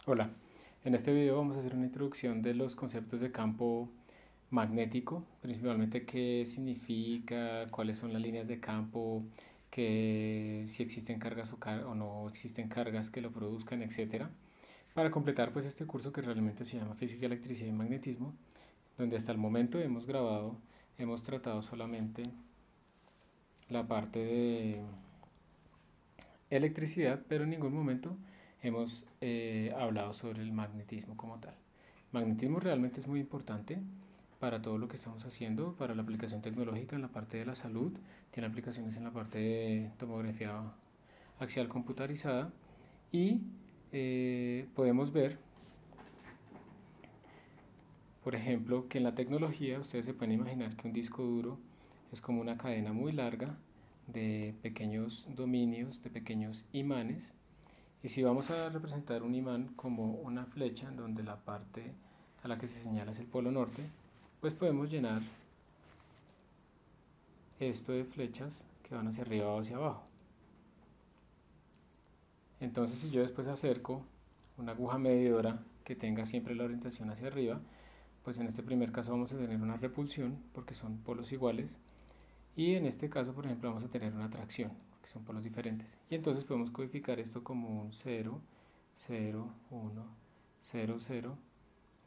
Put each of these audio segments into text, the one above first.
Hola, en este video vamos a hacer una introducción de los conceptos de campo magnético, principalmente qué significa, cuáles son las líneas de campo, si existen cargas o no existen cargas que lo produzcan, etcétera. Para completar pues este curso que realmente se llama Física, Electricidad y Magnetismo, donde hasta el momento hemos tratado solamente la parte de electricidad, pero en ningún momento hemos hablado sobre el magnetismo como tal. Magnetismo realmente es muy importante para todo lo que estamos haciendo, para la aplicación tecnológica en la parte de la salud, tiene aplicaciones en la parte de tomografía axial computarizada y podemos ver, por ejemplo, que en la tecnología ustedes se pueden imaginar que un disco duro es como una cadena muy larga de pequeños dominios, de pequeños imanes. Y si vamos a representar un imán como una flecha en donde la parte a la que se señala es el polo norte, pues podemos llenar esto de flechas que van hacia arriba o hacia abajo. Entonces si yo después acerco una aguja medidora que tenga siempre la orientación hacia arriba, pues en este primer caso vamos a tener una repulsión porque son polos iguales, y en este caso por ejemplo vamos a tener una atracción porque son polos diferentes, y entonces podemos codificar esto como un 0, 0, 1, 0, 0,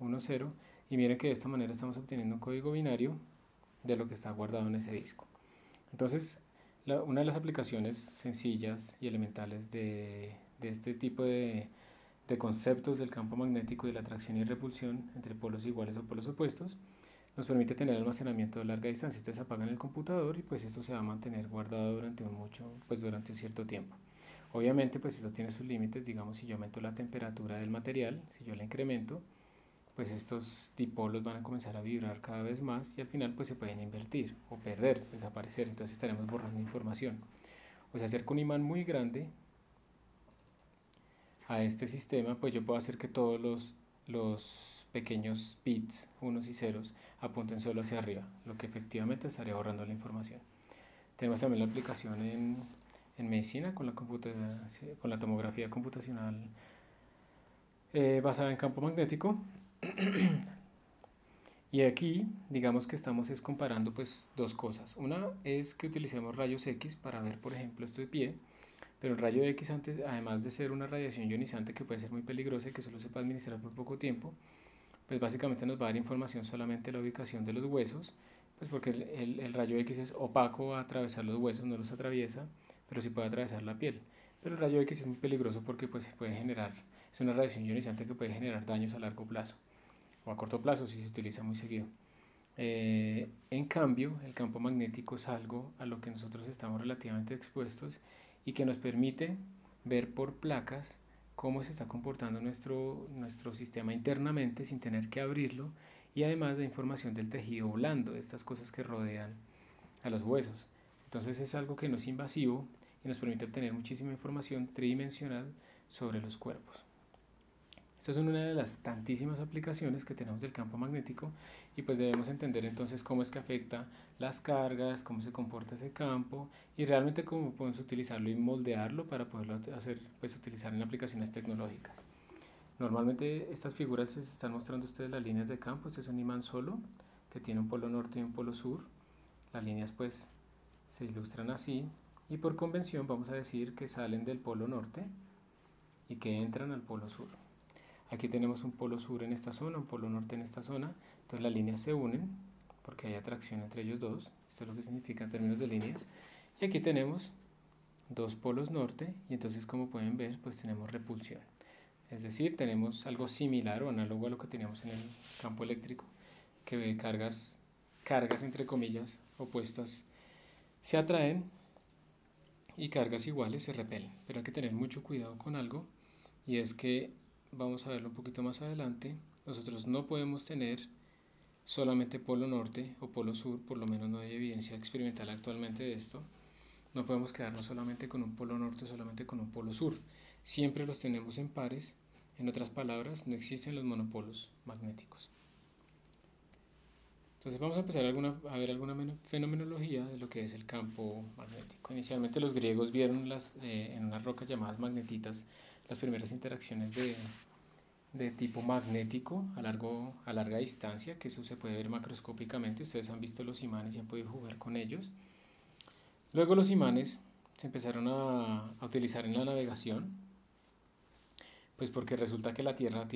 1, 0, y miren que de esta manera estamos obteniendo un código binario de lo que está guardado en ese disco. Entonces, una de las aplicaciones sencillas y elementales de este tipo de conceptos del campo magnético y de la atracción y repulsión entre polos iguales o polos opuestos nos permite tener almacenamiento de larga distancia. Ustedes apagan el computador y pues esto se va a mantener guardado durante un cierto tiempo. Obviamente pues esto tiene sus límites, digamos si yo aumento la temperatura del material, si yo la incremento, pues estos dipolos van a comenzar a vibrar cada vez más y al final pues se pueden invertir o perder, desaparecer, entonces estaremos borrando información. O sea, acerco un imán muy grande a este sistema, pues yo puedo hacer que todos los pequeños bits, unos y ceros, apunten solo hacia arriba, lo que efectivamente estaría borrando la información. Tenemos también la aplicación en medicina con la tomografía computacional basada en campo magnético. Y aquí, digamos que estamos es comparando pues dos cosas. Una es que utilicemos rayos X para ver, por ejemplo, esto de pie, pero el rayo X, antes, además de ser una radiación ionizante que puede ser muy peligrosa y que solo se puede administrar por poco tiempo, pues básicamente nos va a dar información solamente de la ubicación de los huesos, pues porque el rayo X es opaco a atravesar los huesos, no los atraviesa, pero sí puede atravesar la piel. Pero el rayo X es muy peligroso porque pues puede generar, es una radiación ionizante que puede generar daños a largo plazo o a corto plazo si se utiliza muy seguido. En cambio, el campo magnético es algo a lo que nosotros estamos relativamente expuestos y que nos permite ver por placas cómo se está comportando nuestro sistema internamente sin tener que abrirlo, y además de información del tejido blando, de estas cosas que rodean a los huesos. Entonces es algo que no es invasivo y nos permite obtener muchísima información tridimensional sobre los cuerpos. Esta es una de las tantísimas aplicaciones que tenemos del campo magnético, y pues debemos entender entonces cómo es que afecta las cargas, cómo se comporta ese campo y realmente cómo podemos utilizarlo y moldearlo para poderlo hacer, pues utilizar en aplicaciones tecnológicas. Normalmente estas figuras se están mostrando ustedes las líneas de campo. Este es un imán solo que tiene un polo norte y un polo sur. Las líneas pues se ilustran así y por convención vamos a decir que salen del polo norte y que entran al polo sur. Aquí tenemos un polo sur en esta zona, un polo norte en esta zona, entonces las líneas se unen porque hay atracción entre ellos dos, esto es lo que significa en términos de líneas, y aquí tenemos dos polos norte y entonces como pueden ver pues tenemos repulsión, es decir, tenemos algo similar o análogo a lo que teníamos en el campo eléctrico, que cargas entre comillas opuestas se atraen y cargas iguales se repelen, pero hay que tener mucho cuidado con algo, y es que vamos a verlo un poquito más adelante. Nosotros no podemos tener solamente polo norte o polo sur, por lo menos no hay evidencia experimental actualmente de esto. No podemos quedarnos solamente con un polo norte o solamente con un polo sur. Siempre los tenemos en pares. En otras palabras, no existen los monopolos magnéticos. Entonces vamos a empezar a ver alguna fenomenología de lo que es el campo magnético. Inicialmente los griegos vieron en unas rocas llamadas magnetitas las primeras interacciones de tipo magnético a larga distancia, que eso se puede ver macroscópicamente. Ustedes han visto los imanes y han podido jugar con ellos. Luego los imanes se empezaron a utilizar en la navegación, pues porque resulta que la Tierra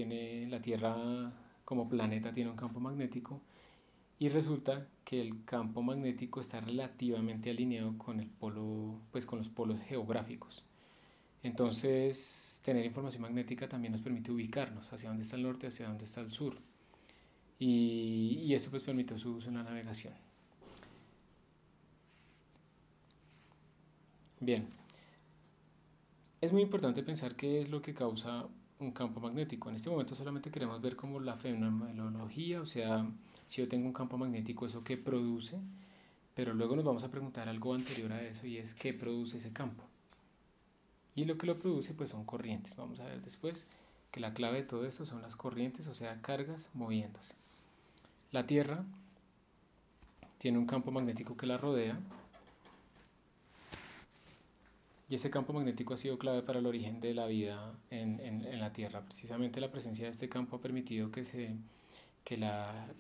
como planeta tiene un campo magnético, y resulta que el campo magnético está relativamente alineado con el polo, pues con los polos geográficos. Entonces, tener información magnética también nos permite ubicarnos hacia dónde está el norte, hacia dónde está el sur. Y esto pues permitió su uso en la navegación. Bien, es muy importante pensar qué es lo que causa un campo magnético. En este momento solamente queremos ver como la fenomenología, o sea, si yo tengo un campo magnético, ¿eso qué produce? Pero luego nos vamos a preguntar algo anterior a eso, y es qué produce ese campo. Y lo que lo produce pues son corrientes. Vamos a ver después que la clave de todo esto son las corrientes, o sea, cargas moviéndose. La Tierra tiene un campo magnético que la rodea, y ese campo magnético ha sido clave para el origen de la vida en la Tierra. Precisamente la presencia de este campo ha permitido que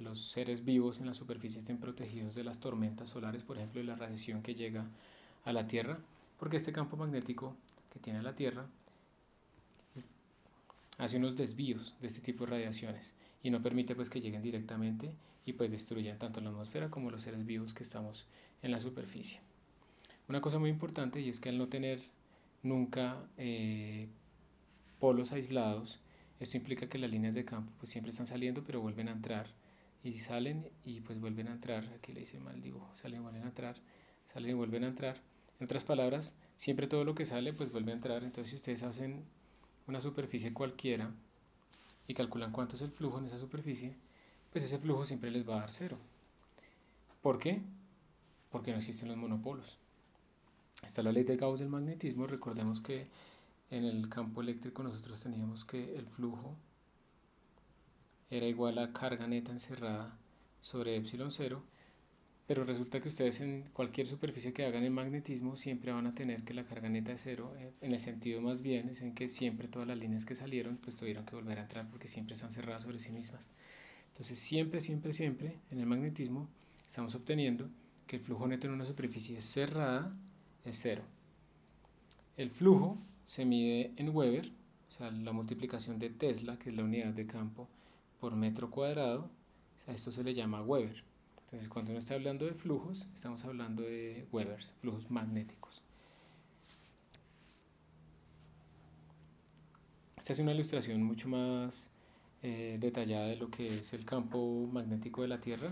los seres vivos en la superficie estén protegidos de las tormentas solares, por ejemplo, de la radiación que llega a la Tierra, porque este campo magnético que tiene la Tierra hace unos desvíos de este tipo de radiaciones y no permite pues que lleguen directamente y pues destruyan tanto la atmósfera como los seres vivos que estamos en la superficie. Una cosa muy importante, y es que al no tener nunca polos aislados, esto implica que las líneas de campo pues siempre están saliendo pero vuelven a entrar, y salen y pues vuelven a entrar. Aquí le hice mal el dibujo, salen y vuelven a entrar, salen y vuelven a entrar. En otras palabras, siempre todo lo que sale pues vuelve a entrar. Entonces si ustedes hacen una superficie cualquiera y calculan cuánto es el flujo en esa superficie, pues ese flujo siempre les va a dar cero. ¿Por qué? Porque no existen los monopolos. Está la ley de Gauss del magnetismo. Recordemos que en el campo eléctrico nosotros teníamos que el flujo era igual a carga neta encerrada sobre epsilon cero, pero resulta que ustedes en cualquier superficie que hagan el magnetismo siempre van a tener que la carga neta es cero, en el sentido más bien es en que siempre todas las líneas que salieron pues tuvieron que volver a entrar porque siempre están cerradas sobre sí mismas. Entonces siempre, siempre, siempre en el magnetismo estamos obteniendo que el flujo neto en una superficie cerrada es cero. El flujo se mide en Weber, o sea, la multiplicación de Tesla, que es la unidad de campo, por metro cuadrado. A esto se le llama Weber. Entonces, cuando uno está hablando de flujos, estamos hablando de Webers, flujos magnéticos. Esta es una ilustración mucho más detallada de lo que es el campo magnético de la Tierra.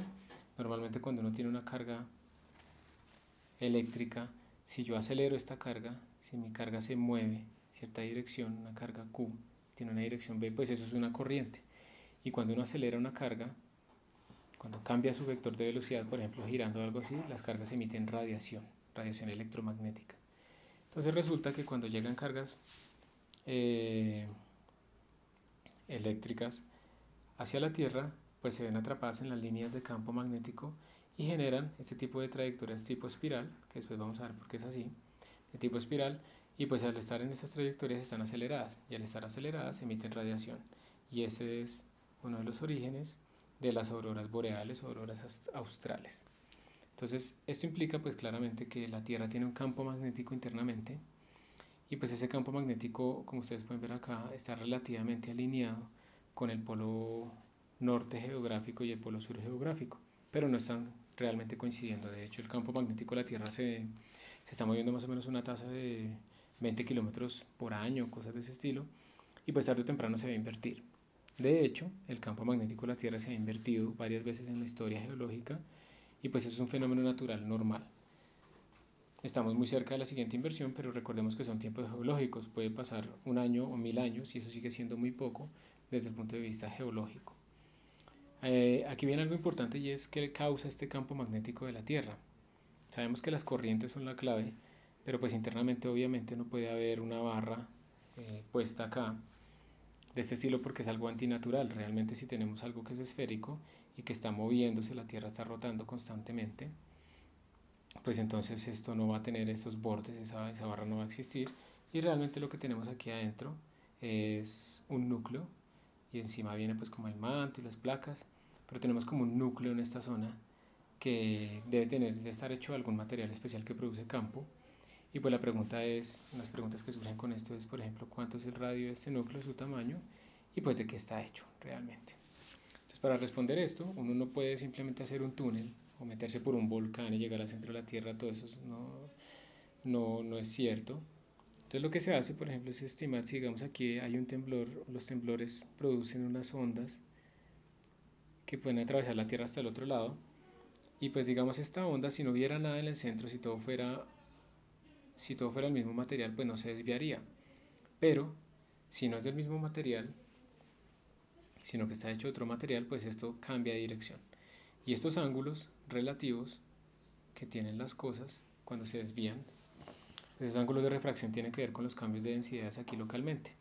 Normalmente cuando uno tiene una carga eléctrica, si yo acelero esta carga, si mi carga se mueve en cierta dirección, una carga Q tiene una dirección B, pues eso es una corriente. Y cuando uno acelera una carga, cuando cambia su vector de velocidad, por ejemplo girando o algo así, las cargas emiten radiación electromagnética. Entonces resulta que cuando llegan cargas eléctricas hacia la Tierra, pues se ven atrapadas en las líneas de campo magnético y generan este tipo de trayectorias tipo espiral, que después vamos a ver por qué es así, de tipo espiral, y pues al estar en estas trayectorias están aceleradas, y al estar aceleradas emiten radiación, y ese es uno de los orígenes de las auroras boreales o auroras australes. Entonces esto implica pues claramente que la Tierra tiene un campo magnético internamente, y pues ese campo magnético, como ustedes pueden ver acá, está relativamente alineado con el polo norte geográfico y el polo sur geográfico, pero no están realmente coincidiendo. De hecho, el campo magnético de la Tierra se está moviendo más o menos a una tasa de 20 kilómetros por año, cosas de ese estilo, y pues tarde o temprano se va a invertir. De hecho, el campo magnético de la Tierra se ha invertido varias veces en la historia geológica, y pues eso es un fenómeno natural normal. Estamos muy cerca de la siguiente inversión, pero recordemos que son tiempos geológicos. Puede pasar un año o 1000 años y eso sigue siendo muy poco desde el punto de vista geológico. Aquí viene algo importante, y es qué causa este campo magnético de la Tierra. Sabemos que las corrientes son la clave, pero pues internamente obviamente no puede haber una barra puesta acá de este estilo porque es algo antinatural. Realmente si tenemos algo que es esférico y que está moviéndose, la Tierra está rotando constantemente, pues entonces esto no va a tener estos bordes, esa barra no va a existir, y realmente lo que tenemos aquí adentro es un núcleo y encima viene pues como el manto y las placas, pero tenemos como un núcleo en esta zona que debe estar hecho de algún material especial que produce campo. Y pues la pregunta es, las preguntas que surgen con esto es, por ejemplo, cuánto es el radio de este núcleo, su tamaño, y pues de qué está hecho realmente. Entonces, para responder esto, uno no puede simplemente hacer un túnel o meterse por un volcán y llegar al centro de la Tierra, todo eso no es cierto. Entonces lo que se hace, por ejemplo, es estimar si digamos aquí hay un temblor, los temblores producen unas ondas que pueden atravesar la Tierra hasta el otro lado, y pues digamos esta onda, si no hubiera nada en el centro, si todo fuera el mismo material, pues no se desviaría. Pero si no es del mismo material, sino que está hecho de otro material, pues esto cambia de dirección. Y estos ángulos relativos que tienen las cosas cuando se desvían, pues esos ángulos de refracción tienen que ver con los cambios de densidades aquí localmente.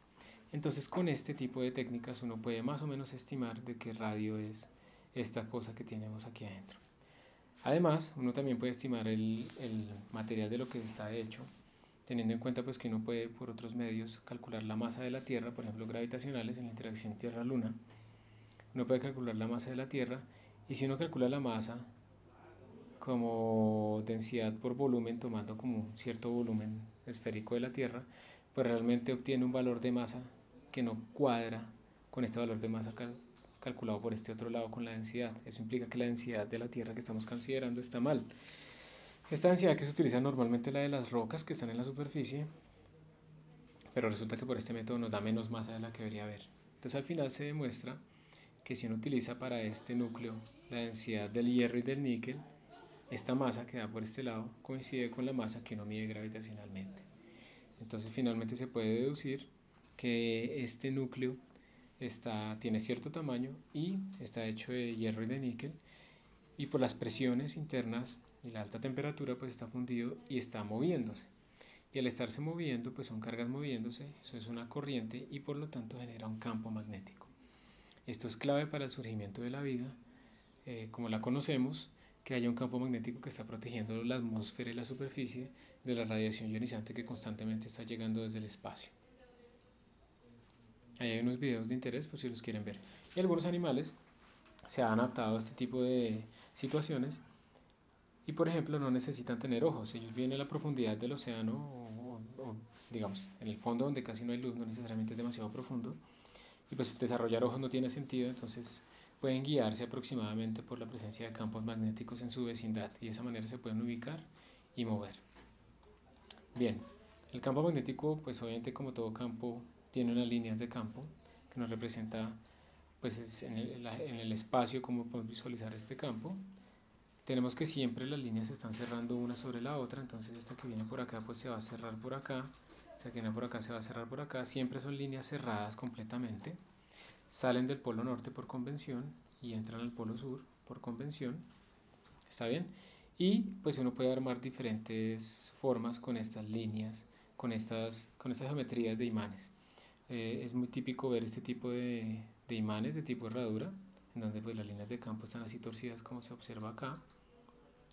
Entonces con este tipo de técnicas uno puede más o menos estimar de qué radio es esta cosa que tenemos aquí adentro. Además, uno también puede estimar el material de lo que está hecho, teniendo en cuenta pues que uno puede por otros medios calcular la masa de la Tierra, por ejemplo gravitacionales en la interacción Tierra-Luna. Uno puede calcular la masa de la Tierra, y si uno calcula la masa como densidad por volumen, tomando como un cierto volumen esférico de la Tierra, pues realmente obtiene un valor de masa que no cuadra con este valor de masa calculado por este otro lado con la densidad. Eso implica que la densidad de la Tierra que estamos considerando está mal. Esta densidad que se utiliza normalmente es la de las rocas que están en la superficie, pero resulta que por este método nos da menos masa de la que debería haber. Entonces al final se demuestra que si uno utiliza para este núcleo la densidad del hierro y del níquel, esta masa que da por este lado coincide con la masa que uno mide gravitacionalmente. Entonces finalmente se puede deducir que este núcleo tiene cierto tamaño y está hecho de hierro y de níquel, y por las presiones internas y la alta temperatura pues está fundido y está moviéndose. Y al estarse moviendo pues son cargas moviéndose, eso es una corriente y por lo tanto genera un campo magnético. Esto es clave para el surgimiento de la vida, como la conocemos, que haya un campo magnético que está protegiendo la atmósfera y la superficie de la radiación ionizante que constantemente está llegando desde el espacio. Ahí hay unos videos de interés por si los quieren ver. Y algunos animales se han adaptado a este tipo de situaciones y por ejemplo no necesitan tener ojos. Ellos viven en la profundidad del océano o digamos en el fondo donde casi no hay luz, no necesariamente es demasiado profundo, y pues desarrollar ojos no tiene sentido, entonces pueden guiarse aproximadamente por la presencia de campos magnéticos en su vecindad y de esa manera se pueden ubicar y mover. Bien, el campo magnético pues obviamente como todo campo tiene unas líneas de campo que nos representa pues en el espacio como podemos visualizar este campo. Tenemos que siempre las líneas se están cerrando una sobre la otra, entonces esta que viene por acá pues se va a cerrar por acá, esta que viene por acá se va a cerrar por acá, siempre son líneas cerradas completamente. Salen del polo norte por convención y entran al polo sur por convención, ¿está bien? Y pues uno puede armar diferentes formas con estas líneas, con estas geometrías de imanes. Es muy típico ver este tipo de imanes de tipo herradura, en donde pues las líneas de campo están así torcidas como se observa acá.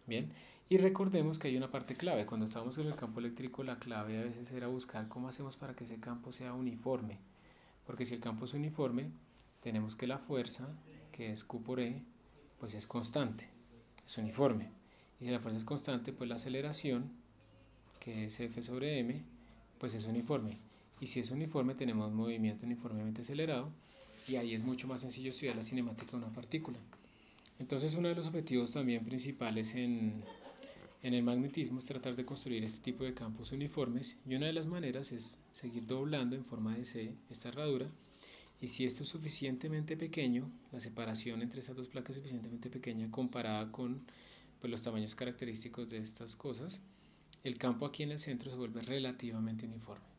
Bien, y recordemos que hay una parte clave. Cuando estábamos en el campo eléctrico, la clave a veces era buscar cómo hacemos para que ese campo sea uniforme. Porque si el campo es uniforme, tenemos que la fuerza, que es Q por E, pues es constante, es uniforme. Y si la fuerza es constante, pues la aceleración, que es F sobre M, pues es uniforme. Y si es uniforme, tenemos movimiento uniformemente acelerado, y ahí es mucho más sencillo estudiar la cinemática de una partícula. Entonces uno de los objetivos también principales en el magnetismo es tratar de construir este tipo de campos uniformes, y una de las maneras es seguir doblando en forma de C esta herradura, y si esto es suficientemente pequeño, la separación entre estas dos placas es suficientemente pequeña comparada con pues, los tamaños característicos de estas cosas, el campo aquí en el centro se vuelve relativamente uniforme.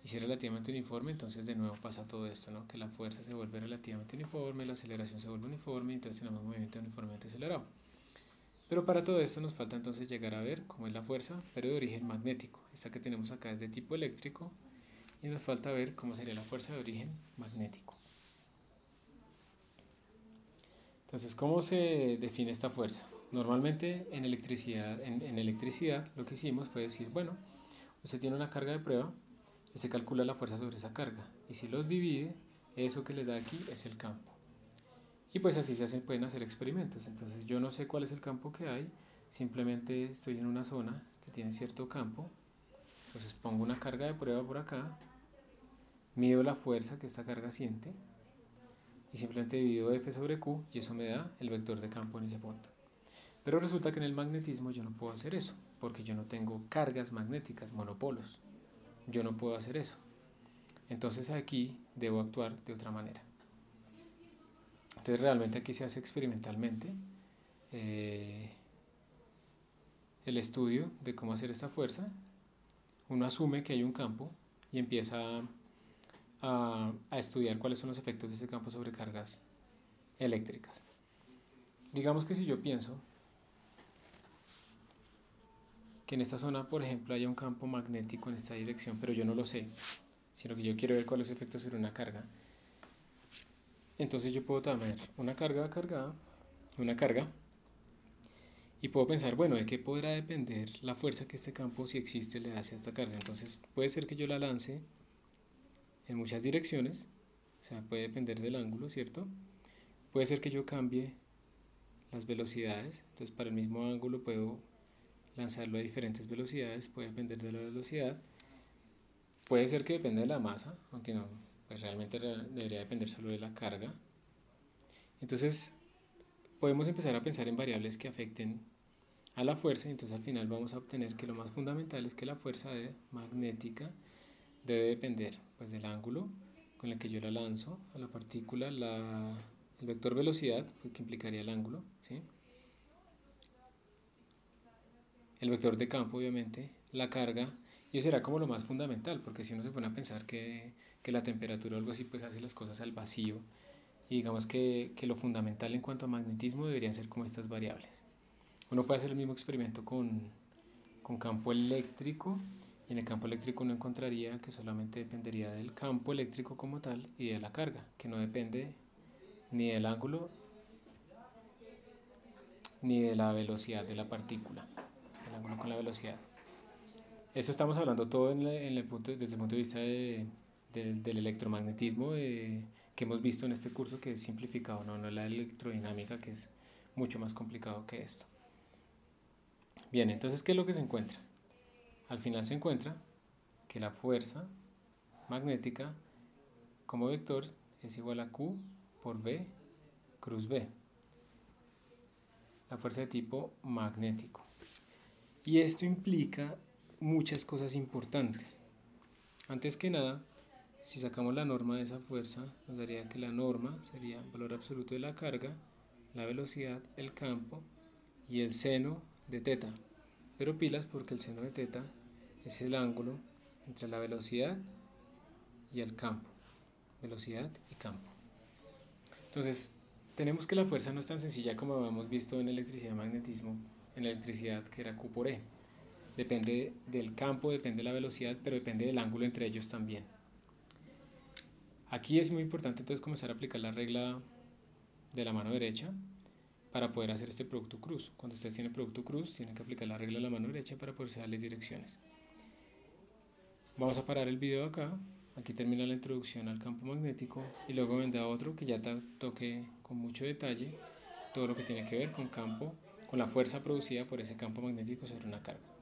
Y si es relativamente uniforme, entonces de nuevo pasa todo esto, ¿no? Que la fuerza se vuelve relativamente uniforme, la aceleración se vuelve uniforme, y entonces tenemos un movimiento uniformemente acelerado. Pero para todo esto nos falta entonces llegar a ver cómo es la fuerza, pero de origen magnético. Esta que tenemos acá es de tipo eléctrico, y nos falta ver cómo sería la fuerza de origen magnético. Entonces, ¿cómo se define esta fuerza? Normalmente en electricidad lo que hicimos fue decir, bueno, usted tiene una carga de prueba y se calcula la fuerza sobre esa carga. Y si los divide, eso que les da aquí es el campo. Y pues así pueden hacer experimentos. Entonces yo no sé cuál es el campo que hay, simplemente estoy en una zona que tiene cierto campo. Entonces pongo una carga de prueba por acá, mido la fuerza que esta carga siente y simplemente divido F sobre Q y eso me da el vector de campo en ese punto. Pero resulta que en el magnetismo yo no puedo hacer eso, porque yo no tengo cargas magnéticas, monopolos. Yo no puedo hacer eso. Entonces aquí debo actuar de otra manera. Entonces realmente aquí se hace experimentalmente el estudio de cómo hacer esta fuerza. Uno asume que hay un campo y empieza a estudiar cuáles son los efectos de ese campo sobre cargas eléctricas. Digamos que si yo pienso que en esta zona, por ejemplo, haya un campo magnético en esta dirección, pero yo no lo sé, sino que yo quiero ver cuál es su efecto sobre una carga. Entonces yo puedo tomar una carga cargada, una carga, y puedo pensar, bueno, ¿de qué podrá depender la fuerza que este campo, si existe, le hace a esta carga? Entonces puede ser que yo la lance en muchas direcciones, o sea, puede depender del ángulo, ¿cierto? Puede ser que yo cambie las velocidades, entonces para el mismo ángulo puedo lanzarlo a diferentes velocidades, puede depender de la velocidad. Puede ser que dependa de la masa, aunque no, pues realmente debería depender solo de la carga. Entonces podemos empezar a pensar en variables que afecten a la fuerza y entonces al final vamos a obtener que lo más fundamental es que la fuerza magnética debe depender pues, del ángulo con el que yo la lanzo a la partícula, el vector velocidad, que implicaría el ángulo, ¿sí? El vector de campo obviamente, la carga, y eso será como lo más fundamental, porque si uno se pone a pensar que la temperatura o algo así pues hace las cosas al vacío, y digamos que lo fundamental en cuanto a magnetismo deberían ser como estas variables. Uno puede hacer el mismo experimento con campo eléctrico, y en el campo eléctrico uno encontraría que solamente dependería del campo eléctrico como tal y de la carga, que no depende ni del ángulo ni de la velocidad de la partícula, el ángulo con la velocidad. Eso estamos hablando todo desde el punto de vista del electromagnetismo que hemos visto en este curso, que es simplificado, no la electrodinámica, que es mucho más complicado que esto. Bien, entonces, ¿qué es lo que se encuentra? Al final se encuentra que la fuerza magnética como vector es igual a Q por V cruz B, la fuerza de tipo magnético. Y esto implica muchas cosas importantes. Antes que nada, si sacamos la norma de esa fuerza, nos daría que la norma sería el valor absoluto de la carga, la velocidad, el campo y el seno de teta. Pero pilas, porque el seno de teta es el ángulo entre la velocidad y el campo. Velocidad y campo. Entonces, tenemos que la fuerza no es tan sencilla como habíamos visto en electricidad y magnetismo, en electricidad que era Q por E. Depende del campo, depende de la velocidad, pero depende del ángulo entre ellos también. Aquí es muy importante entonces comenzar a aplicar la regla de la mano derecha para poder hacer este producto cruz. Cuando ustedes tienen producto cruz, tienen que aplicar la regla de la mano derecha para poder darles direcciones. Vamos a parar el video acá. Aquí termina la introducción al campo magnético y luego vendrá otro que ya toque con mucho detalle todo lo que tiene que ver con la fuerza producida por ese campo magnético sobre una carga.